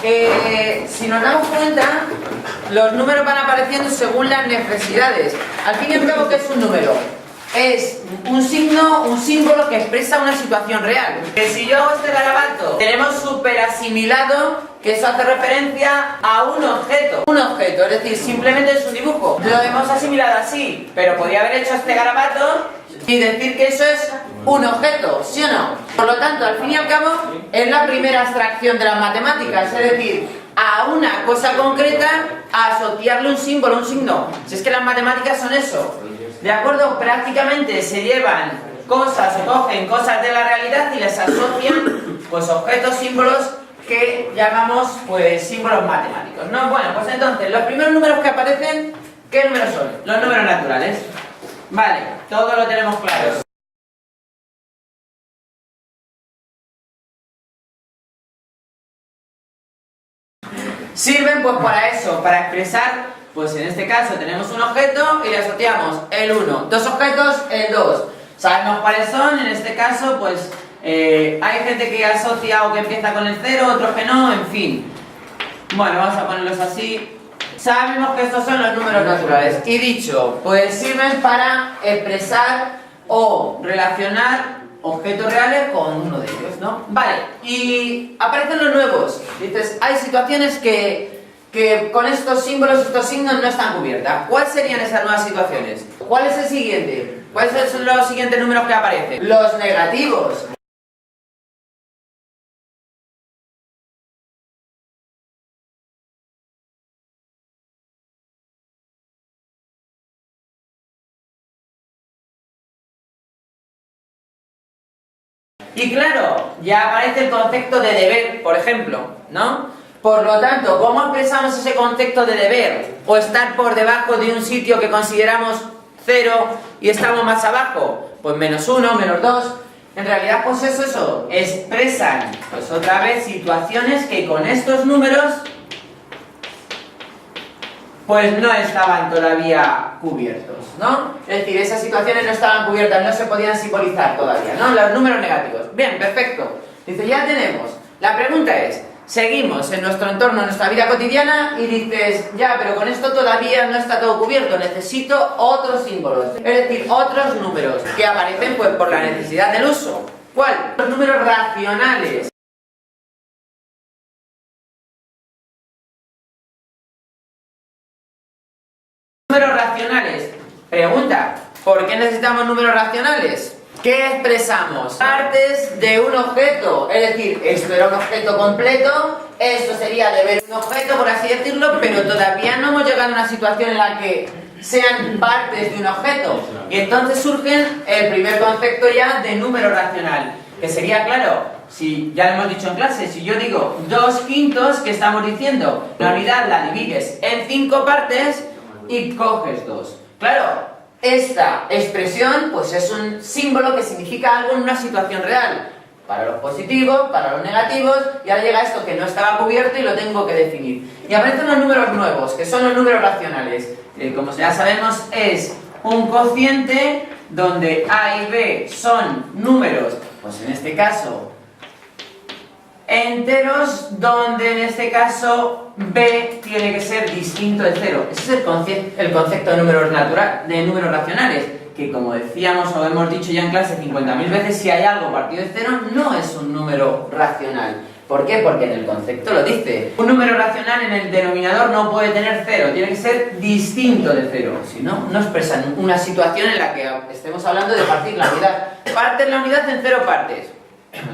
si nos damos cuenta, los números van apareciendo según las necesidades. Al fin y al cabo, ¿qué es un número? Es un signo, un símbolo que expresa una situación real. Que si yo hago este garabato, tenemos súper asimilado que eso hace referencia a un objeto. Un objeto, es decir, simplemente es un dibujo. Lo hemos asimilado así, pero podría haber hecho este garabato y decir que eso es un objeto, ¿sí o no? Por lo tanto, al fin y al cabo, es la primera abstracción de las matemáticas, es decir, a una cosa concreta, asociarle un símbolo, un signo. Si es que las matemáticas son eso. ¿De acuerdo? Prácticamente se llevan cosas, se cogen cosas de la realidad y les asocian pues objetos, símbolos que llamamos pues símbolos matemáticos, ¿no? Bueno, pues entonces, los primeros números que aparecen, ¿qué números son? Los números naturales. Vale, todo lo tenemos claro. Sirven pues para eso, para expresar. Pues en este caso tenemos un objeto y le asociamos el 1, dos objetos, el 2. Sabemos cuáles son, en este caso pues hay gente que asocia o que empieza con el 0, otros que no, en fin. Bueno, vamos a ponerlos así. Sabemos que estos son los números naturales. Y dicho, pues sirven para expresar o relacionar objetos reales con uno de ellos, ¿no? Vale, y aparecen los nuevos. Dices, hay situaciones que con estos símbolos, estos signos no están cubiertas. ¿Cuáles serían esas nuevas situaciones? ¿Cuál es el siguiente? ¿Cuáles son los siguientes números que aparecen? Los negativos. Y claro, ya aparece el concepto de deber, por ejemplo, ¿no? Por lo tanto, ¿cómo expresamos ese concepto de deber? O estar por debajo de un sitio que consideramos 0 y estamos más abajo, pues -1, -2. En realidad, pues eso, expresan, pues otra vez, situaciones que con estos números, pues no estaban todavía cubiertos, ¿no? Es decir, esas situaciones no estaban cubiertas, no se podían simbolizar todavía, ¿no? Los números negativos. Bien, perfecto. Dice, ya tenemos. La pregunta es, seguimos en nuestro entorno, en nuestra vida cotidiana y dices, ya, pero con esto todavía no está todo cubierto, necesito otros símbolos, es decir, otros números que aparecen pues por la necesidad del uso. ¿Cuál? Los números racionales. Números racionales. Pregunta, ¿por qué necesitamos números racionales? ¿Qué expresamos? Partes de un objeto, es decir, esto era un objeto completo, esto sería de ver un objeto, por así decirlo, pero todavía no hemos llegado a una situación en la que sean partes de un objeto. Y entonces surge el primer concepto ya de número racional, que sería, claro, si ya lo hemos dicho en clase, si yo digo 2/5, ¿qué estamos diciendo? La unidad la divides en 5 partes y coges 2. Claro, esta expresión pues es un símbolo que significa algo en una situación real. Para los positivos, para los negativos, y ahora llega esto que no estaba cubierto y lo tengo que definir. Y aparecen los números nuevos, que son los números racionales. Como ya sabemos, es un cociente donde A y B son números, pues en este caso, enteros, donde en este caso B tiene que ser distinto de 0. Ese es el concepto de números racionales, que como decíamos o hemos dicho ya en clase 50.000 veces, si hay algo partido de 0 no es un número racional. ¿Por qué? Porque en el concepto lo dice. Un número racional en el denominador no puede tener 0, tiene que ser distinto de 0. Si no, no expresan una situación en la que estemos hablando de partir la unidad. Parten la unidad en 0 partes.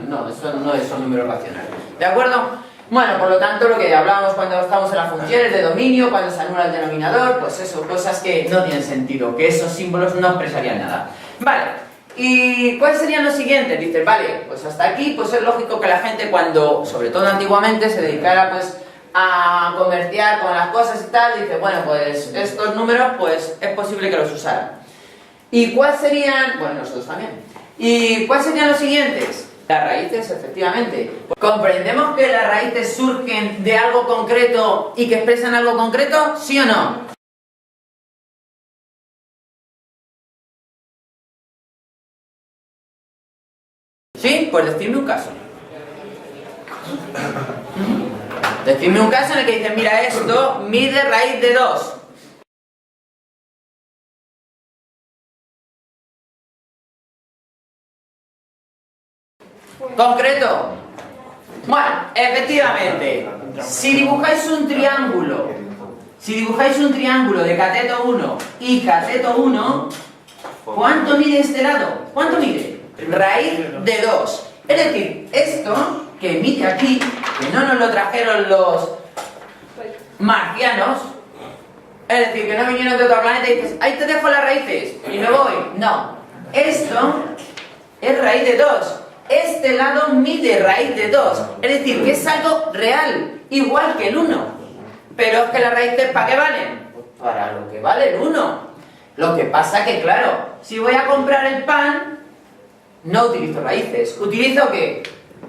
No, eso no es un número racional. ¿De acuerdo? Bueno, por lo tanto, lo que hablábamos cuando estamos en las funciones de dominio, cuando se anula el denominador, pues eso, cosas que no tienen sentido, que esos símbolos no expresarían nada. Vale, ¿y cuáles serían los siguientes? Dices, vale, pues hasta aquí, pues es lógico que la gente cuando, sobre todo antiguamente, se dedicara pues a comerciar con las cosas y tal, dice, bueno, pues estos números, pues es posible que los usaran. ¿Y cuáles serían? Bueno, nosotros también. ¿Y cuáles serían los siguientes? Las raíces, efectivamente. ¿Comprendemos que las raíces surgen de algo concreto y que expresan algo concreto? ¿Sí o no? ¿Sí? Pues decidme un caso. Decidme un caso en el que dicen, mira, esto mide raíz de 2. ¿Concreto? Bueno, efectivamente, si dibujáis un triángulo de cateto 1 y cateto 1, ¿cuánto mide este lado? ¿Cuánto mide? Raíz de 2. Es decir, esto que mide aquí, que no nos lo trajeron los marcianos, es decir, que no vinieron de otro planeta y dices, ahí te dejo las raíces y me voy. No, esto es raíz de 2. Este lado mide raíz de 2. Es decir, que es algo real, igual que el 1. Pero es que las raíces, ¿para qué valen? Para lo que vale el 1. Lo que pasa que, claro, si voy a comprar el pan, no utilizo raíces. ¿Utilizo qué?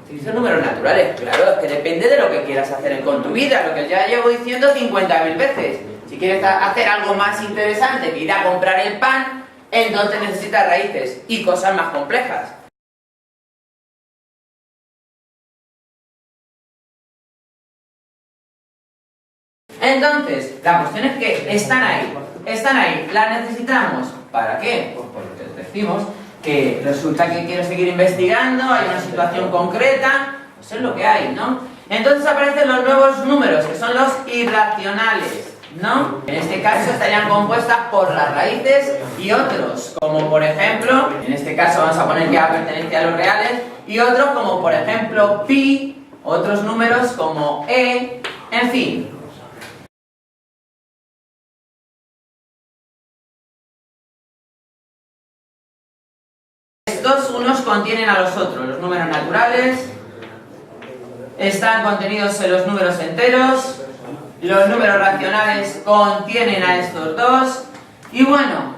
Utilizo números naturales. Claro, es que depende de lo que quieras hacer con tu vida, lo que ya llevo diciendo 50.000 veces. Si quieres hacer algo más interesante que ir a comprar el pan, entonces necesitas raíces y cosas más complejas. Entonces, la cuestión es que están ahí, las necesitamos. ¿Para qué? Pues porque decimos que resulta que quiero seguir investigando, hay una situación concreta, pues es lo que hay, ¿no? Entonces aparecen los nuevos números, que son los irracionales, ¿no? En este caso estarían compuestas por las raíces y otros, como por ejemplo, en este caso vamos a poner que A pertenece a los reales, y otros como por ejemplo pi, otros números como e, en fin. Estos unos contienen a los otros, los números naturales están contenidos en los números enteros, los números racionales contienen a estos dos, y bueno,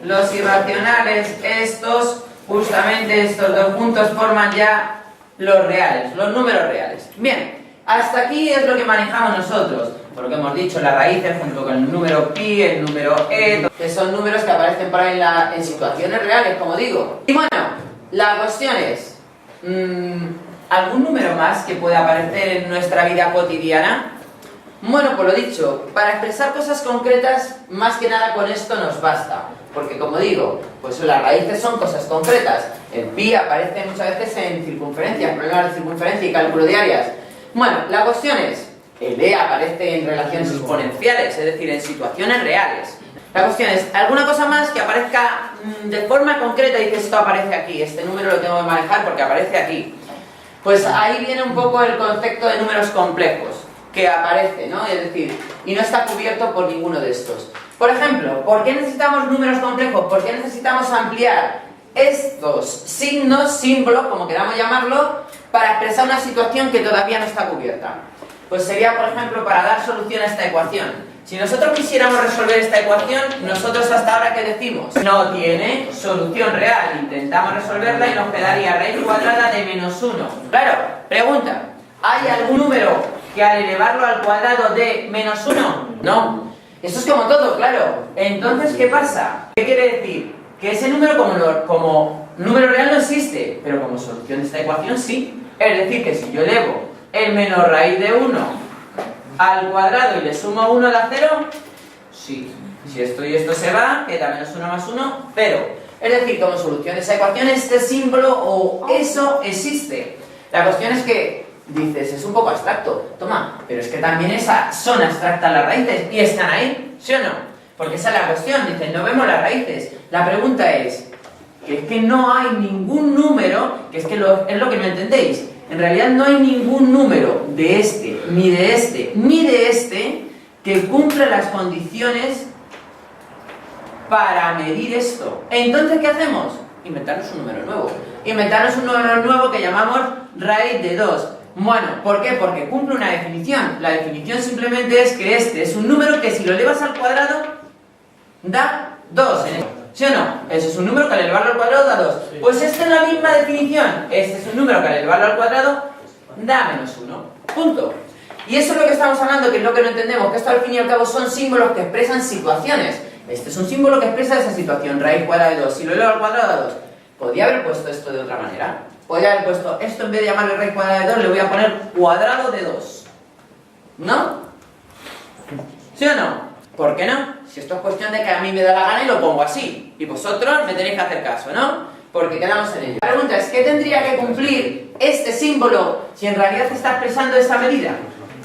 los irracionales, justamente estos dos juntos forman ya los reales, los números reales. Bien, hasta aquí es lo que manejamos nosotros, por lo que hemos dicho, las raíces junto con el número pi, el número e, que son números que aparecen por ahí en situaciones reales, como digo. Y bueno, la cuestión es, ¿algún número más que pueda aparecer en nuestra vida cotidiana? Bueno, pues lo dicho, para expresar cosas concretas, más que nada con esto nos basta. Porque como digo, pues las raíces son cosas concretas. El pi aparece muchas veces en circunferencias, problemas de circunferencia y cálculo de áreas. Bueno, la cuestión es, el e aparece en relaciones exponenciales, es decir, en situaciones reales. La cuestión es, ¿alguna cosa más que aparezca de forma concreta y dices, esto aparece aquí, este número lo tengo que manejar porque aparece aquí? Pues ahí viene un poco el concepto de números complejos, que aparece, ¿no? Es decir, y no está cubierto por ninguno de estos. Por ejemplo, ¿por qué necesitamos números complejos? ¿Por qué necesitamos ampliar estos signos, símbolos, como queramos llamarlo, para expresar una situación que todavía no está cubierta? Pues sería, por ejemplo, para dar solución a esta ecuación. Si nosotros quisiéramos resolver esta ecuación, nosotros hasta ahora, ¿qué decimos? No tiene solución real. Intentamos resolverla y nos quedaría raíz cuadrada de menos 1. Claro, pregunta, ¿hay algún número que al elevarlo al cuadrado de menos 1? No. Esto es como todo, claro. Entonces, ¿qué pasa? ¿Qué quiere decir? Que ese número como número real no existe, pero como solución de esta ecuación sí. Es decir, que si yo elevo el menos raíz de 1 al cuadrado y le sumo 1 da 0, sí. Si esto y esto se va, queda menos 1 más 1, 0. Es decir, como solución de esa ecuación, este símbolo o eso existe. La cuestión es que dices, es un poco abstracto. Toma, pero es que también son abstractas las raíces y están ahí, ¿sí o no? Porque esa es la cuestión, dicen, no vemos las raíces. La pregunta es, que es que no hay ningún número, que es que es lo que no entendéis. En realidad no hay ningún número de este, ni de este, ni de este, que cumpla las condiciones para medir esto. Entonces, ¿qué hacemos? Inventarnos un número nuevo. Inventarnos un número nuevo que llamamos raíz de 2. Bueno, ¿por qué? Porque cumple una definición. La definición simplemente es que este es un número que si lo elevas al cuadrado, da 2. ¿Sí o no? Ese es un número que al elevarlo al cuadrado da 2. Pues esta es la misma definición. Este es un número que al elevarlo al cuadrado da menos 1. Punto. Y eso es lo que estamos hablando, que es lo que no entendemos, que esto al fin y al cabo son símbolos que expresan situaciones. Este es un símbolo que expresa esa situación, raíz cuadrada de 2. Si lo elevo al cuadrado da 2. ¿Podría haber puesto esto de otra manera? Podría haber puesto esto, en vez de llamarle raíz cuadrada de 2, le voy a poner cuadrado de 2. ¿No? ¿Sí o no? ¿Por qué no? Si esto es cuestión de que a mí me da la gana y lo pongo así. Y vosotros me tenéis que hacer caso, ¿no? Porque quedamos en ello. La pregunta es, ¿qué tendría que cumplir este símbolo si en realidad se está expresando esta medida?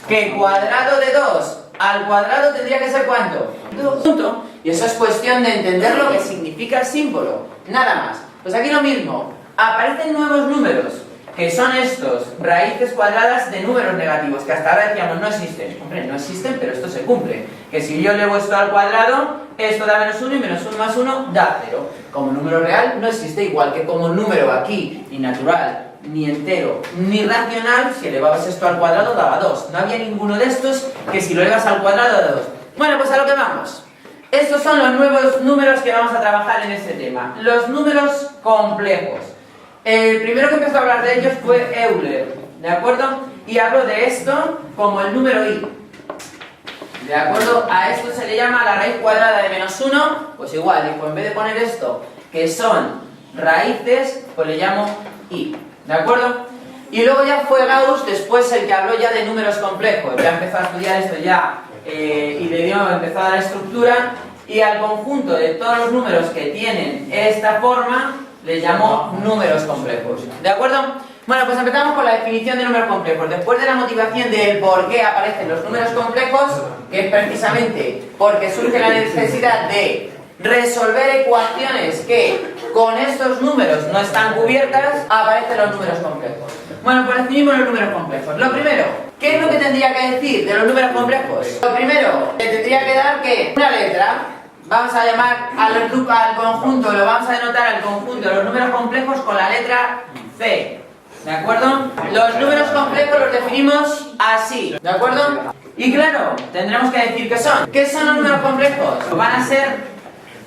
Que cuadrado de 2 al cuadrado tendría que ser ¿cuánto? 2. Punto. Y eso es cuestión de entender lo que significa el símbolo. Nada más. Pues aquí lo mismo. Aparecen nuevos números, que son estos, raíces cuadradas de números negativos, que hasta ahora decíamos no existen. Hombre, no existen, pero esto se cumple. Que si yo elevo esto al cuadrado, esto da menos 1 y menos 1 más 1 da 0. Como número real no existe, igual que como número aquí, ni natural, ni entero, ni racional, si elevabas esto al cuadrado daba 2. No había ninguno de estos que si lo elevas al cuadrado da 2. Bueno, pues a lo que vamos. Estos son los nuevos números que vamos a trabajar en este tema. Los números complejos. El primero que empezó a hablar de ellos fue Euler, ¿de acuerdo? Y hablo de esto como el número i. ¿De acuerdo? A esto se le llama la raíz cuadrada de menos 1, pues igual, dijo, en vez de poner esto, que son raíces, pues le llamo i. ¿De acuerdo? Y luego ya fue Gauss después el que habló ya de números complejos. Ya empezó a estudiar esto ya y empezó a dar estructura, y al conjunto de todos los números que tienen esta forma les llamó números complejos. ¿De acuerdo? Bueno, pues empezamos con la definición de números complejos. Después de la motivación del por qué aparecen los números complejos, que es precisamente porque surge la necesidad de resolver ecuaciones que con estos números no están cubiertas, aparecen los números complejos. Bueno, pues definimos los números complejos. Lo primero, ¿qué es lo que tendría que decir de los números complejos? Lo primero, le tendría que dar que una letra, vamos a llamar al conjunto, lo vamos a denotar al conjunto de los números complejos con la letra C. ¿De acuerdo? Los números complejos los definimos así. ¿De acuerdo? Y claro, tendremos que decir qué son. ¿Qué son los números complejos? Van a ser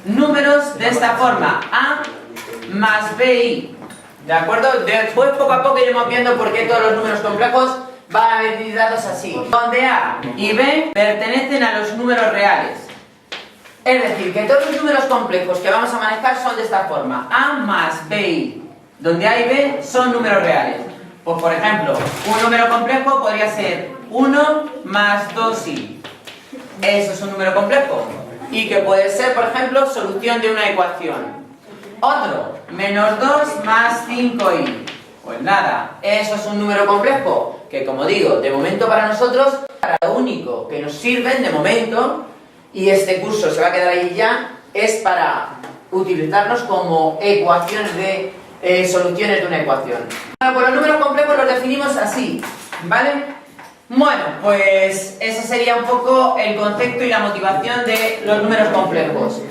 números de esta forma, A más BI. ¿De acuerdo? Después poco a poco iremos viendo por qué todos los números complejos van a venir dados así. Donde A y B pertenecen a los números reales. Es decir, que todos los números complejos que vamos a manejar son de esta forma, A más BI. Donde A y B son números reales. Pues por ejemplo, un número complejo podría ser 1 más 2i. Eso es un número complejo. Y que puede ser, por ejemplo, solución de una ecuación. Otro, menos 2 más 5i. Pues nada, eso es un número complejo. Que como digo, de momento para nosotros, para lo único que nos sirven de momento, y este curso se va a quedar ahí ya, es para utilizarlos como ecuaciones de soluciones de una ecuación. Bueno, pues los números complejos los definimos así, ¿vale? Bueno, pues ese sería un poco el concepto y la motivación de los números complejos.